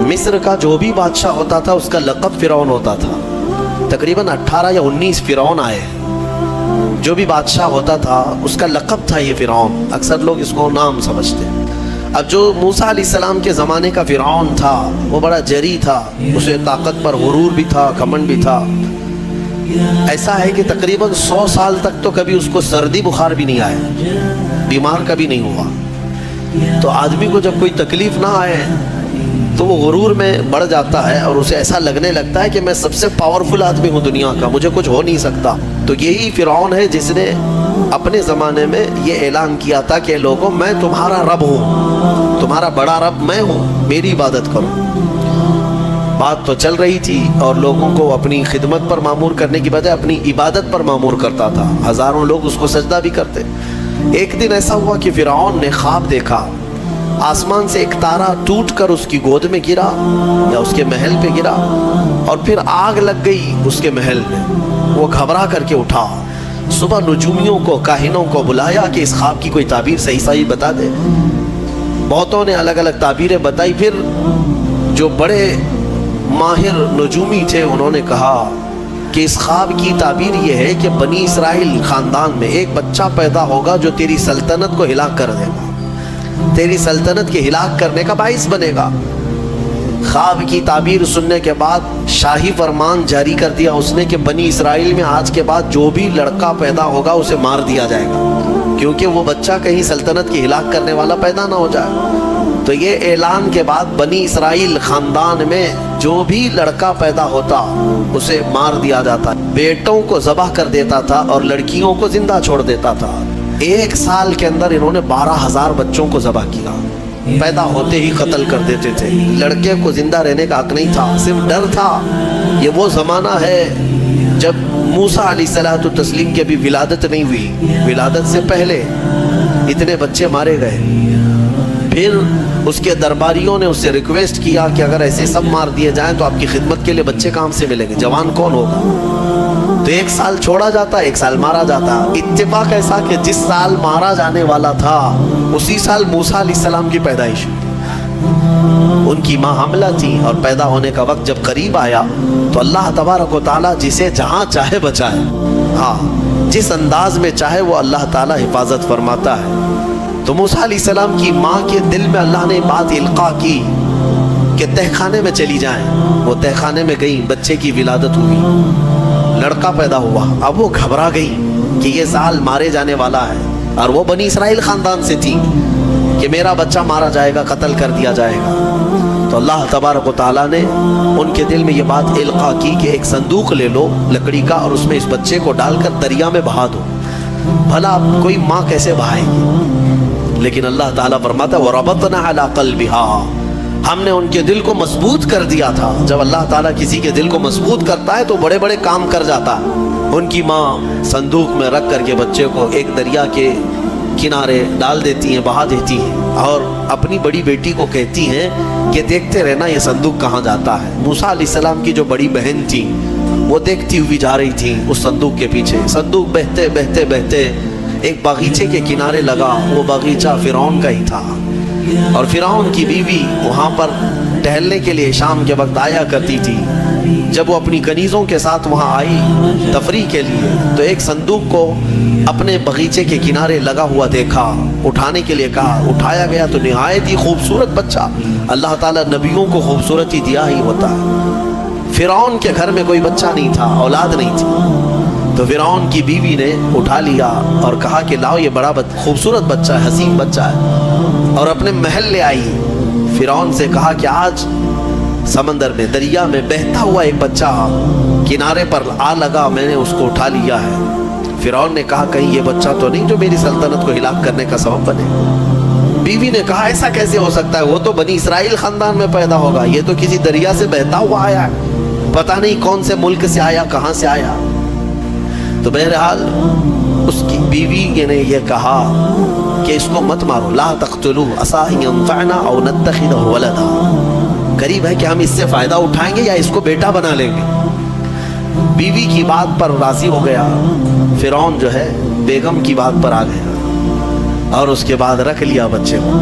मिस्र का जो भी बादशाह होता था उसका लक़ब फ़िरौन होता था। तकरीबन 18 या 19 फ़िरौन आए। जो भी बादशाह होता था उसका लक़ब था ये फ़िरौन। अक्सर लोग इसको नाम समझते हैं। अब जो मूसा अलैहिस्सलाम के ज़माने का फ़िरौन था वो बड़ा जरी था, उसे ताकत पर गुरूर भी था, घमंड भी था। ऐसा है कि तकरीबन 100 साल तक तो कभी उसको सर्दी बुखार भी नहीं आया, बीमार कभी नहीं हुआ। तो आदमी को जब कोई तकलीफ़ ना आए तो वो गुरूर में बढ़ जाता है और उसे ऐसा लगने लगता है कि मैं सबसे पावरफुल आदमी हूँ दुनिया का, मुझे कुछ हो नहीं सकता। तो यही फ़िरौन है जिसने अपने ज़माने में ये ऐलान किया था कि लोगों मैं तुम्हारा रब हूँ, तुम्हारा बड़ा रब मैं हूँ, मेरी इबादत करो। बात तो चल रही थी और लोगों को अपनी खिदमत पर मामूर करने की बजाय अपनी इबादत पर मामूर करता था। हज़ारों लोग उसको सजदा भी करते। एक दिन ऐसा हुआ कि फ़िरौन ने ख्वाब देखा, आसमान से एक तारा टूट कर उसकी गोद में गिरा या उसके महल पे गिरा और फिर आग लग गई उसके महल में। वो घबरा करके उठा, सुबह नुजूमियों को, काहिनों को बुलाया कि इस ख्वाब की कोई ताबीर सही सही बता दे। बहुतों ने अलग अलग ताबीरें बताई। फिर जो बड़े माहिर नुजूमी थे उन्होंने कहा कि इस ख्वाब की ताबीर ये है कि बनी इसराइल ख़ानदान में एक बच्चा पैदा होगा जो तेरी सल्तनत को हिलाक कर देगा, तेरी सल्तनत के हिलाक करने का बाइस बनेगा। ख्वाब की ताबीर सुनने के बाद शाही फरमान जारी कर दिया उसने कि बनी इसराइल में आज के बाद जो भी लड़का पैदा होगा उसे मार दिया जाएगा, क्योंकि वो बच्चा कहीं सल्तनत की हिलाक करने वाला पैदा ना हो जाए। तो ये ऐलान के बाद बनी इसराइल ख़ानदान में जो भी लड़का पैदा होता उसे मार दिया जाता, बेटों को ज़बह कर देता था और लड़कियों को जिंदा छोड़ देता था। 1 साल के अंदर इन्होंने 12,000 बच्चों को ज़बह किया, पैदा होते ही कत्ल कर देते थे। लड़के को जिंदा रहने का हक नहीं था, सिर्फ डर था। ये वो ज़माना है जब मूसा अलैहिस्सलातु तस्लीम की अभी विलादत नहीं हुई, विलादत से पहले इतने बच्चे मारे गए। फिर उसके दरबारियों ने उससे रिक्वेस्ट किया कि अगर ऐसे सब मार दिए जाएं तो आपकी खिदमत के लिए बच्चे कहाँ से मिलेंगे, जवान कौन होगा। तो 1 साल छोड़ा जाता, 1 साल मारा जाता। इत्तेफाक ऐसा कि जिस साल मारा जाने वाला था उसी साल मूसा अलैहिस्सलाम की पैदाइश हुई। उनकी माँ हमला थी और पैदा होने का वक्त जब करीब आया तो अल्लाह तबारक व तआला जिसे जहाँ चाहे बचाए। हाँ, जिस अंदाज में चाहे वो अल्लाह ताला हिफाजत फरमाता है। तो मूसा अलैहिस्सलाम की माँ के दिल में अल्लाह ने बात इल्का की कि तहखाने में चली जाएं। वो तहखाने में गई, बच्चे की विलादत हुई, लड़का पैदा हुआ। अब वो घबरा गई कि ये साल मारे जाने वाला है और वो बनी इसराइल ख़ानदान से थी कि मेरा बच्चा मारा जाएगा, कत्ल कर दिया जाएगा। तो अल्लाह तबारक व तआला ने उनके दिल में ये बात इल्का की कि एक संदूक ले लो लकड़ी का और उसमें इस बच्चे को डालकर दरिया में बहा दो। भला कोई माँ कैसे बहाएगी। लेकिन अल्लाह ताला फरमाता है वरबतना अला क़ल्बिहा, हमने उनके दिल को मजबूत कर दिया था। जब अल्लाह ताला किसी के दिल को मजबूत करता है तो बड़े बड़े काम कर जाता है। उनकी माँ संदूक में रख करके बच्चे को एक दरिया के किनारे डाल देती हैं, बहा देती हैं और अपनी बड़ी बेटी को कहती हैं कि देखते रहना ये संदूक कहाँ जाता है। मूसा अलैहिस्सलाम की जो बड़ी बहन थी वो देखती हुई जा रही थी उस संदूक के पीछे। संदूक बहते बहते बहते एक बागीचे के किनारे लगा। वो बागीचा फ़िरौन का ही था और फ़िरौन की बीवी वहाँ पर टहलने के लिए शाम के वक्त आया करती थी। जब वो अपनी कनीज़ों के साथ वहाँ आई तफरीह के लिए तो एक संदूक को अपने बगीचे के किनारे लगा हुआ देखा, उठाने के लिए कहा। उठाया गया तो निहायत ही खूबसूरत बच्चा। अल्लाह ताला नबियों को खूबसूरती दिया ही होता है। फ़िरौन के घर में कोई बच्चा नहीं था, औलाद नहीं थी। तो फ़िरौन की बीवी ने उठा लिया और कहा कि लाओ ये बड़ा खूबसूरत बच्चा है, हसीन बच्चा है, और अपने महल ले आई। फ़िरौन से कहा कि आज समंदर में, दरिया में बहता हुआ एक बच्चा किनारे पर आ लगा, मैंने उसको उठा लिया है। फ़िरौन ने कहा कहीं ये बच्चा तो नहीं जो मेरी सल्तनत को हिलाक करने का सबब बने। बीवी ने कहा ऐसा कैसे हो सकता है, वो तो बनी इसराइल ख़ानदान में पैदा होगा, ये तो किसी दरिया से बहता हुआ आया है, पता नहीं कौन से मुल्क से आया, कहाँ से आया। तो बहरहाल उसकी बीवी ने यह कहा कि इसको मत मारो, ला तक़्तुलूहु असा अन यंफ़अना औ नत्तख़िज़हु वलदा, करीब है कि हम इससे फ़ायदा उठाएंगे या इसको बेटा बना लेंगे। बीवी की बात पर राज़ी हो गया। फ़िरौन जो है बेगम की बात पर आ गया और उसके बाद रख लिया बच्चे को।